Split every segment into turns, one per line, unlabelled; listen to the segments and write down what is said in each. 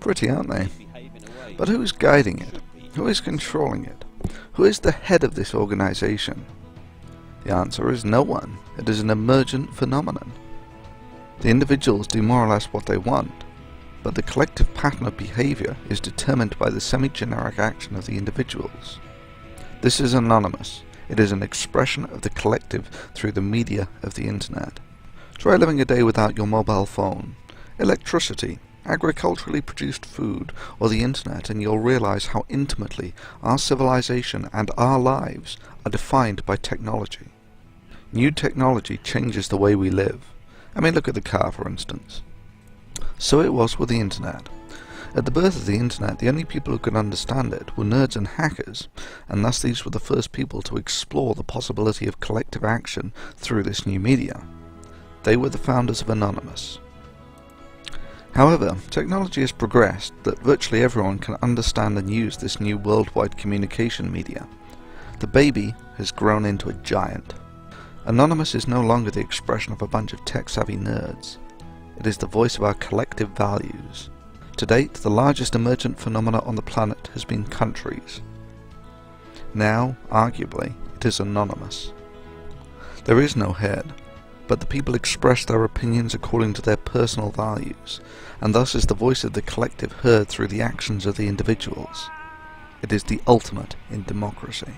Pretty, aren't they? But who's guiding it? Who is controlling it? Who is the head of this organization? The answer is no one. It is an emergent phenomenon. The individuals do more or less what they want, but the collective pattern of behavior is determined by the semi-generic action of the individuals. This is anonymous. It is an expression of the collective through the media of the internet. Try living a day without your mobile phone, electricity, agriculturally produced food, or the internet, and you'll realize how intimately our civilization and our lives are defined by technology. New technology changes the way we live. I mean, look at the car, for instance. So it was with the internet. At the birth of the internet, the only people who could understand it were nerds and hackers, and thus these were the first people to explore the possibility of collective action through this new media. They were the founders of Anonymous. However, technology has progressed that virtually everyone can understand and use this new worldwide communication media. The baby has grown into a giant. Anonymous is no longer the expression of a bunch of tech-savvy nerds. It is the voice of our collective values. To date, the largest emergent phenomena on the planet has been countries. Now, arguably, it is anonymous. There is no head, but the people express their opinions according to their personal values, and thus is the voice of the collective heard through the actions of the individuals. It is the ultimate in democracy.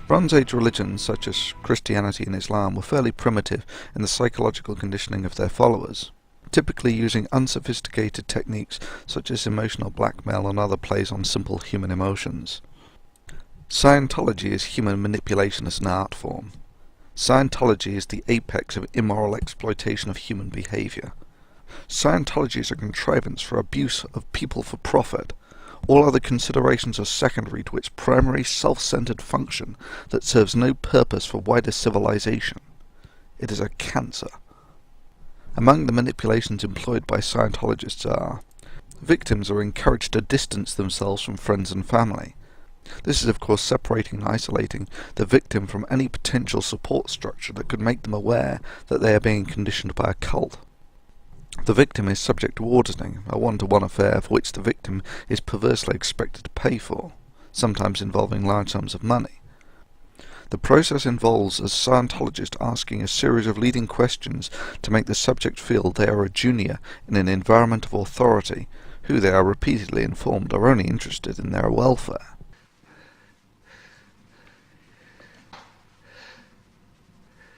Bronze Age religions such as Christianity and Islam were fairly primitive in the psychological conditioning of their followers, typically using unsophisticated techniques such as emotional blackmail and other plays on simple human emotions. Scientology is human manipulation as an art form. Scientology is the apex of immoral exploitation of human behavior. Scientology is a contrivance for abuse of people for profit. All other considerations are secondary to its primary self-centered function that serves no purpose for wider civilization. It is a cancer. Among the manipulations employed by Scientologists are: victims are encouraged to distance themselves from friends and family. This is of course separating and isolating the victim from any potential support structure that could make them aware that they are being conditioned by a cult. The victim is subject to auditing, a one-to-one affair for which the victim is perversely expected to pay for, sometimes involving large sums of money. The process involves a Scientologist asking a series of leading questions to make the subject feel they are a junior in an environment of authority, who they are repeatedly informed are only interested in their welfare.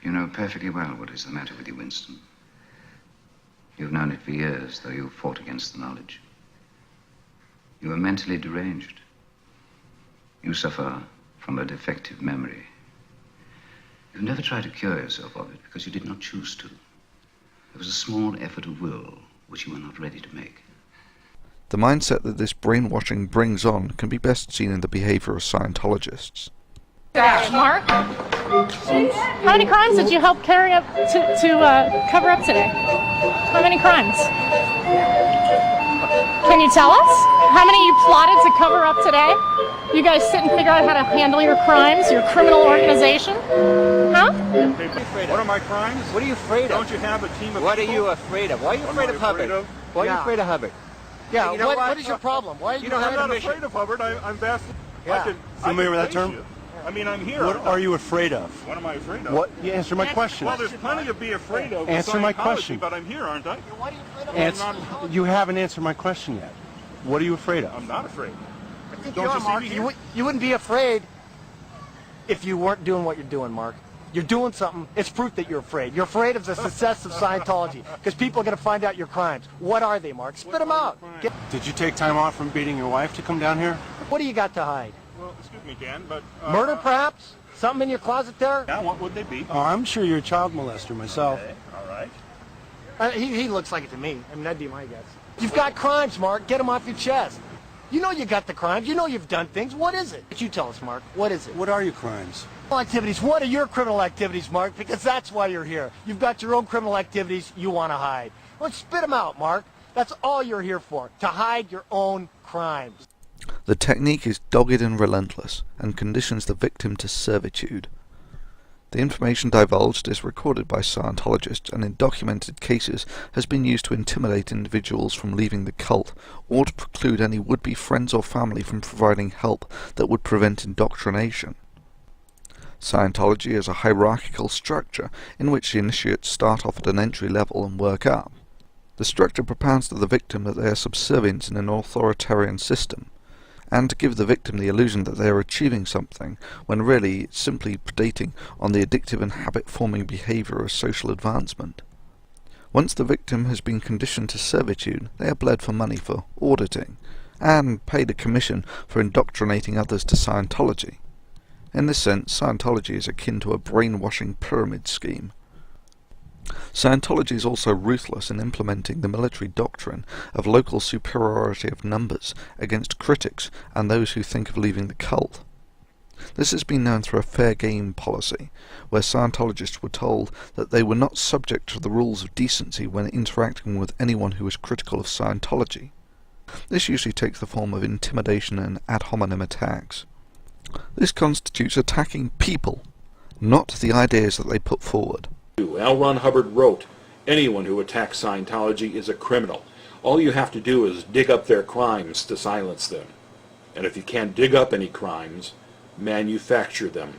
You know perfectly well what is the matter with you, Winston. You've known it for years, though you've fought against the knowledge. You are mentally deranged. You suffer from a defective memory. You've never tried to cure yourself of it because you did not choose to. There was a small effort of will which you were not ready to make.
The mindset that this brainwashing brings on can be best seen in the behavior of Scientologists.
Mark, how many crimes did you help carry up to cover up today? How many crimes? Can you tell us? How many you plotted to cover up today? You guys sit and figure out how to handle your crimes, your criminal organization? Huh?
What are my crimes?
What are you afraid of?
Don't you have a team of
What
people?
are you afraid of? Why are you afraid of Hubbard? Why are you afraid of Hubbard?
Yeah,
You know
what is your problem? Why are you
don't have
I'm
a
not
mission.
afraid of Hubbard. I'm vastly...
Yeah.
Familiar with that
face
term?
you. I mean, I'm here.
What are you afraid of?
What am I afraid of?
What? You answer my question.
Well, there's plenty to be afraid of.
Answer my
Scientology,
question.
But I'm here, aren't I?
What are you afraid of?
Answer. You haven't answered my question yet. What are you afraid of?
I'm not afraid.
I think
Don't
you are,
you see
Mark.
me here?
You wouldn't be afraid if you weren't doing what you're doing, Mark. You're doing something. It's proof that you're afraid. You're afraid of the success of Scientology because people are going to find out your crimes. What are they, Mark? Spit them out.
Did you take time off from beating your wife to come down here?
What do you got to hide?
Well, excuse me, Dan, but...
Murder, perhaps? Something in your closet there?
Yeah, what would they be?
Oh, I'm sure you're a child molester myself.
Okay, all right.
He looks like it to me. I mean, that'd be my guess. You've got crimes, Mark. Get them off your chest. You know you got the crimes. You know you've done things. What is it? You tell us, Mark. What is it?
What are your crimes?
Criminal activities. What are your criminal activities, Mark? Because that's why you're here. You've got your own criminal activities you want to hide. Well, spit them out, Mark. That's all you're here for, to hide your own crimes.
The technique is dogged and relentless, and conditions the victim to servitude. The information divulged is recorded by Scientologists and in documented cases has been used to intimidate individuals from leaving the cult or to preclude any would-be friends or family from providing help that would prevent indoctrination. Scientology is a hierarchical structure in which the initiates start off at an entry level and work up. The structure propounds to the victim that they are subservient in an authoritarian system, and to give the victim the illusion that they are achieving something, when really it's simply predating on the addictive and habit-forming behaviour of social advancement. Once the victim has been conditioned to servitude, they are bled for money for auditing, and paid a commission for indoctrinating others to Scientology. In this sense, Scientology is akin to a brainwashing pyramid scheme. Scientology is also ruthless in implementing the military doctrine of local superiority of numbers against critics and those who think of leaving the cult. This has been known through a fair game policy, where Scientologists were told that they were not subject to the rules of decency when interacting with anyone who was critical of Scientology. This usually takes the form of intimidation and ad hominem attacks. This constitutes attacking people, not the ideas that they put forward.
L. Ron Hubbard wrote, "Anyone who attacks Scientology is a criminal. All you have to do is dig up their crimes to silence them. And if you can't dig up any crimes, manufacture them."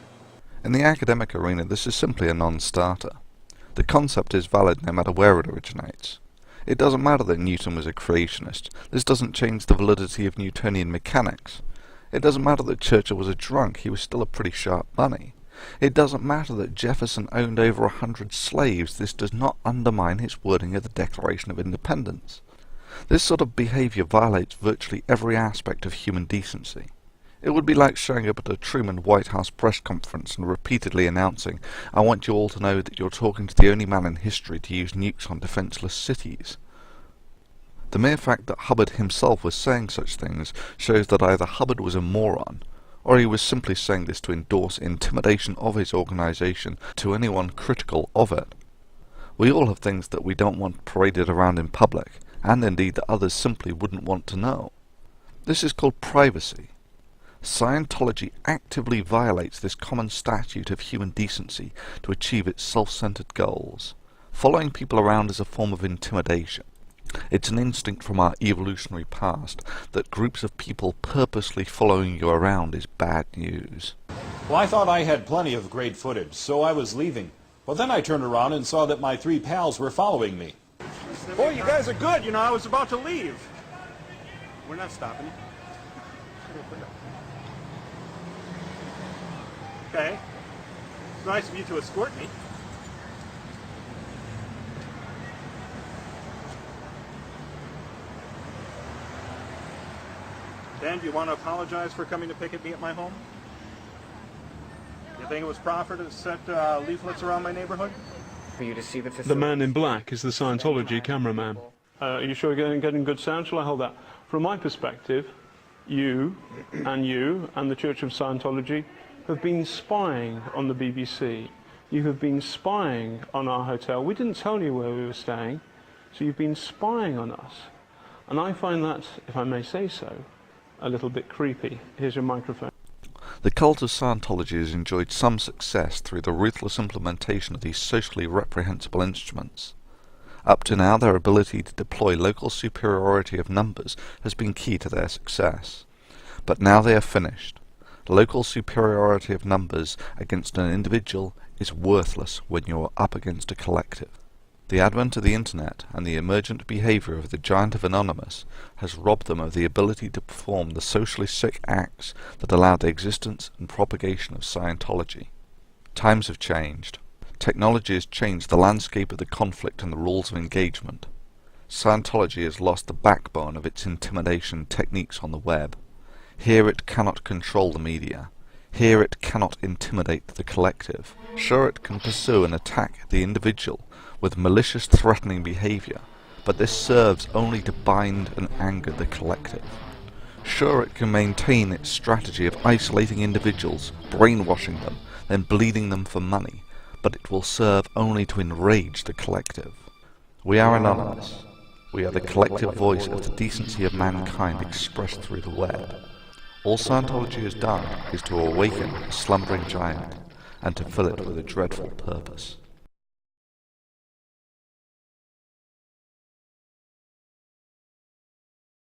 In the academic arena, this is simply a non-starter. The concept is valid no matter where it originates. It doesn't matter that Newton was a creationist. This doesn't change the validity of Newtonian mechanics. It doesn't matter that Churchill was a drunk. He was still a pretty sharp bunny. It doesn't matter that Jefferson owned over 100 slaves. This does not undermine his wording of the Declaration of Independence. This sort of behaviour violates virtually every aspect of human decency. It would be like showing up at a Truman White House press conference and repeatedly announcing, "I want you all to know that you're talking to the only man in history to use nukes on defenceless cities." The mere fact that Hubbard himself was saying such things shows that either Hubbard was a moron, or he was simply saying this to endorse intimidation of his organisation to anyone critical of it. We all have things that we don't want paraded around in public, and indeed that others simply wouldn't want to know. This is called privacy. Scientology actively violates this common statute of human decency to achieve its self-centered goals. Following people around is a form of intimidation. It's an instinct from our evolutionary past that groups of people purposely following you around is bad news.
Well, I thought I had plenty of great footage, so I was leaving. But then I turned around and saw that my 3 pals were following me.
Boy, you guys are good. You know, I was about to leave. We're not stopping. Okay. It's nice of you to escort me. Dan, do you want to apologize for coming to picket me at my home? You think it was proper to set leaflets around my neighborhood?
For you to see
The man in black is the Scientology cameraman.
Are you sure you're getting good sound? Shall I hold that? From my perspective, you and the Church of Scientology have been spying on the BBC. You have been spying on our hotel. We didn't tell you where we were staying, so you've been spying on us. And I find that, if I may say so, a little bit creepy. Here's your microphone.
The cult of Scientology has enjoyed some success through the ruthless implementation of these socially reprehensible instruments. Up to now, their ability to deploy local superiority of numbers has been key to their success. But now they are finished. Local superiority of numbers against an individual is worthless when you are up against a collective. The advent of the internet and the emergent behaviour of the giant of Anonymous has robbed them of the ability to perform the socially sick acts that allowed the existence and propagation of Scientology. Times have changed. Technology has changed the landscape of the conflict and the rules of engagement. Scientology has lost the backbone of its intimidation techniques on the web. Here it cannot control the media. Here it cannot intimidate the collective. Sure, it can pursue and attack the individual with malicious threatening behaviour, but this serves only to bind and anger the collective. Sure, it can maintain its strategy of isolating individuals, brainwashing them, then bleeding them for money, but it will serve only to enrage the collective. We are anonymous. We are the collective voice of the decency of mankind expressed through the web. All Scientology has done is to awaken a slumbering giant, and to fill it with a dreadful purpose.